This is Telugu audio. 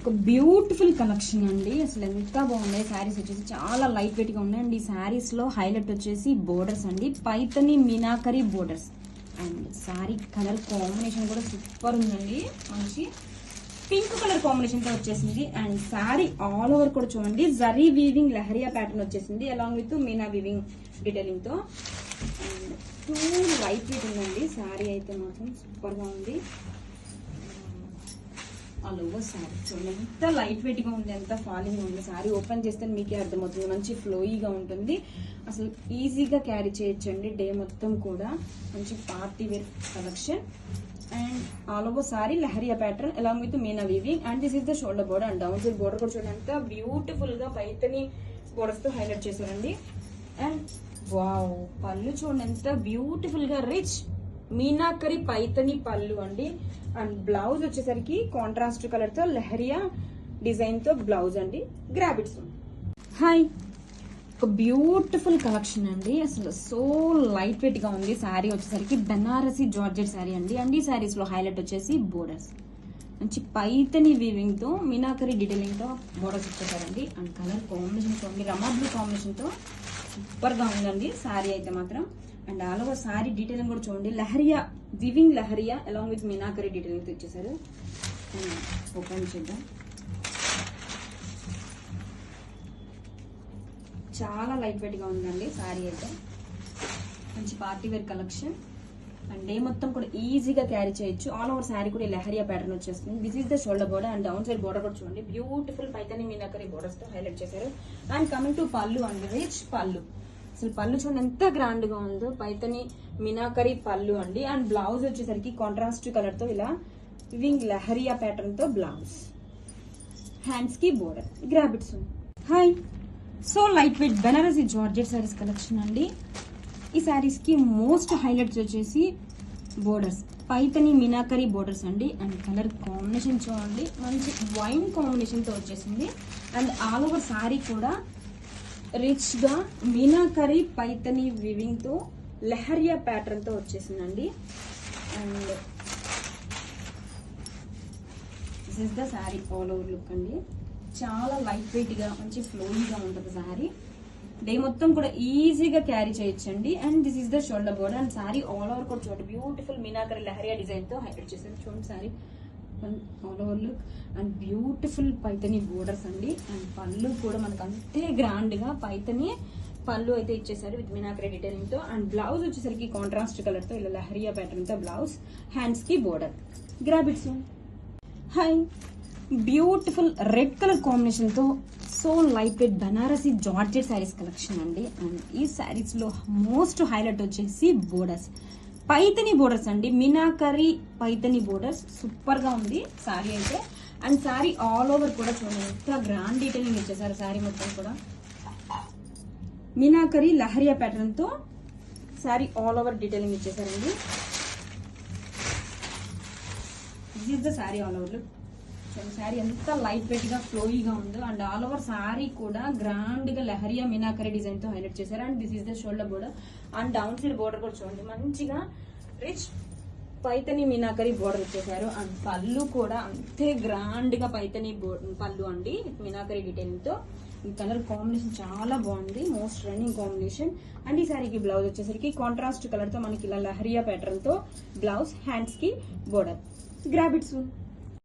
ఒక బ్యూటిఫుల్ కలెక్షన్ అండి. అసలు ఎంత బాగున్నాయి శారీస్ వచ్చేసి చాలా లైట్ వెయిట్ గా ఉన్నాయి. అండ్ ఈ శారీస్ లో హైలైట్ వచ్చేసి బోర్డర్స్ అండి, Paithani meenakari borders. And sari colour combination కూడా సూపర్ ఉందండి, మంచి పింక్ కలర్ కాంబినేషన్ తో వచ్చేసింది. అండ్ శారీ ఆల్ ఓవర్ కూడా చూడండి జరీ వీవింగ్ లహరియా ప్యాటర్న్ వచ్చేసింది, along with meena weaving detailing తో. అండ్ టూ లైట్ వెయిట్ ఉందండి శారీ అయితే మాత్రం సూపర్ గా ఉంది. ఆల్ ఓవర్ శారీ చూడండి ఎంత లైట్ వెయిట్ గా ఉంది, ఎంత ఫాలింగ్ ఉంది. శారీ ఓపెన్ చేస్తే మీకే అర్థమవుతుంది, మంచి ఫ్లోయిగా ఉంటుంది. అసలు ఈజీగా క్యారీ చేయొచ్చండి డే మొత్తం కూడా. మంచి party wear collection. And all over sari lehariya pattern along with meena weaving. And this is the shoulder border. And down side border కూడా చూడండి ఎంత బ్యూటిఫుల్ గా పైతని బోర్డర్స్ తో హైలైట్ చేశారండి. అండ్ వావ్, పళ్ళు చూడండి ఎంత బ్యూటిఫుల్ గా రిచ్ మీనాకరి పైతని పళ్ళు అండి. అండ్ బ్లౌజ్ వచ్చేసరికి కాంట్రాస్ట్ కలర్ తో లహరియా డిజైన్ తో బ్లౌజ్ అండి. గ్రాబిట్స్. హాయ్, ఒక బ్యూటిఫుల్ కలెక్షన్ అండి. అసలు సో లైట్ వెయిట్ గా ఉంది. శారీ వచ్చేసరికి బెనారసి జార్జెట్ శారీ అండి. అండ్ ఈ శారీస్ లో హైలైట్ వచ్చేసి బోర్డర్స్, మంచి పైతని వీవింగ్ తో మీనాకరి డీటెయిలింగ్ తో బోర్డర్స్ ఇచ్చేసారండి. అండ్ కలర్ కాంబినేషన్ చూడండి రమా బ్లూ కాంబినేషన్ తో సూపర్ గా ఉందండి శారీ అయితే మాత్రం. And all over sari detailing కూడా చూడండి leheriya weaving leheriya along with Meenakari detailing తో ఇచ్చేసారు. ఓపెన్ చేద్దాం. చాలా లైట్ వెయిట్ గా ఉందండి శారీ అయితే, మంచి party wear collection. And day మొత్తం కూడా ఈజీగా క్యారీ చేయొచ్చు. ఆల్ ఓవర్ శారీ కూడా లహరియా ప్యాటర్న్ వచ్చేస్తుంది. This is the shoulder border. And down side border కూడా చూడండి బ్యూటిఫుల్ పైతని మీనాకరి బోర్డర్స్ తో హైలైట్ చేశారు. అండ్ కమింగ్ టు పళ్ళు అండి, రిచ్ పళ్ళు. అసలు పళ్ళు చూడండి ఎంత గ్రాండ్ గా ఉందో, పైతని మీనాకరి పళ్ళు అండి. అండ్ బ్లౌజ్ వచ్చేసరికి కాంట్రాస్ట్ కలర్ తో ఇలా వివింగ్ లహరియా ప్యాటర్న్ తో బ్లౌజ్, హ్యాండ్స్ కి బోర్డర్, గ్రాబిట్స్. Hi, so light weight Banarasi georgette saris collection అండి. ఈ శారీస్ కి మోస్ట్ హైలైట్స్ వచ్చేసి బోర్డర్స్, పైతని మీనాకరి బోర్డర్స్ అండి. అండ్ కలర్ కాంబినేషన్ చూడండి మంచి వైన్ కాంబినేషన్ తో వచ్చేసింది. అండ్ ఆల్ ఓవర్ శారీ కూడా రిచ్ గా మీనాకరి పైతని వివింగ్ తో లహరియా ప్యాటర్న్ తో వచ్చేసిందండి. And this is the sari all over look అండి. చాలా లైట్ వెయిట్ గా మంచి ఫ్లోయిగా ఉంటుంది శారీ. డే మొత్తం కూడా ఈజీగా క్యారీ చేయొచ్చండి. And this is the shoulder border. And sari all over కూడా చూడండి బ్యూటిఫుల్ మీనాకరి లహరియా డిజైన్ తో హైలైట్ చేశారు. చూడండి sari all over look. And beautiful Paithani borders అండి. అండ్ పళ్ళు కూడా మనకు అంతే గ్రాండ్ గా పైతని పళ్ళు అయితే ఇచ్చేసారు విత్ మీనాకరి డీటెయిలింగ్ తో. అండ్ బ్లౌజ్ వచ్చేసరికి కాంట్రాస్ట్ కలర్ తో ఇలా లహరియా ప్యాటర్న్ తో బ్లౌజ్, హ్యాండ్స్ కి బోర్డర్, గ్రాబిట్స్. Hi, beautiful red colour combination తో so light weight Banarasi georgette saris collection అండి. అండ్ ఈ శారీస్ లో మోస్ట్ హైలైట్ వచ్చేసి బోర్డర్స్, పైతని బోర్డర్స్ అండి. మీనాకరి పైతని బోర్డర్స్ సూపర్ గా ఉంది శారీ అయితే. అండ్ శారీ ఆల్ ఓవర్ కూడా చూడండి ఎంత గ్రాండ్ డీటెయిలింగ్ ఇచ్చేసారు. శారీ మొత్తం కూడా మీనాకరి లహరియా ప్యాటర్న్ తో శారీ ఆల్ ఓవర్ డీటెయిలింగ్ ఇచ్చేసారండి. This is the sari all over look. Sari ఎంత లైట్ వెయిట్ గా ఫ్లోయిగా ఉందో. అండ్ ఆల్ ఓవర్ శారీ కూడా గ్రాండ్ గా లహరియా మీనాకరి డిజైన్ తో హైలైట్ చేశారు. And this is the shoulder border. And down side border కూడా చూడండి మంచిగా రిచ్ పైతని మీనాకరి బోర్డర్ ఇచ్చేసారు. అండ్ పళ్ళు కూడా అంతే గ్రాండ్ గా పైతని పళ్ళు అండి మీనాకరి డీటెయిలింగ్ తో. కలర్ కాంబినేషన్ చాలా బాగుంది, మోస్ట్ రన్నింగ్ కాంబినేషన్. అండ్ ఈ శారీకి బ్లౌజ్ వచ్చేసరికి కాంట్రాస్ట్ కలర్ తో మనకి ఇలా లహరియా ప్యాటర్న్ తో బ్లౌజ్, హ్యాండ్స్ కి బోర్డర్, గ్రాబిట్స్.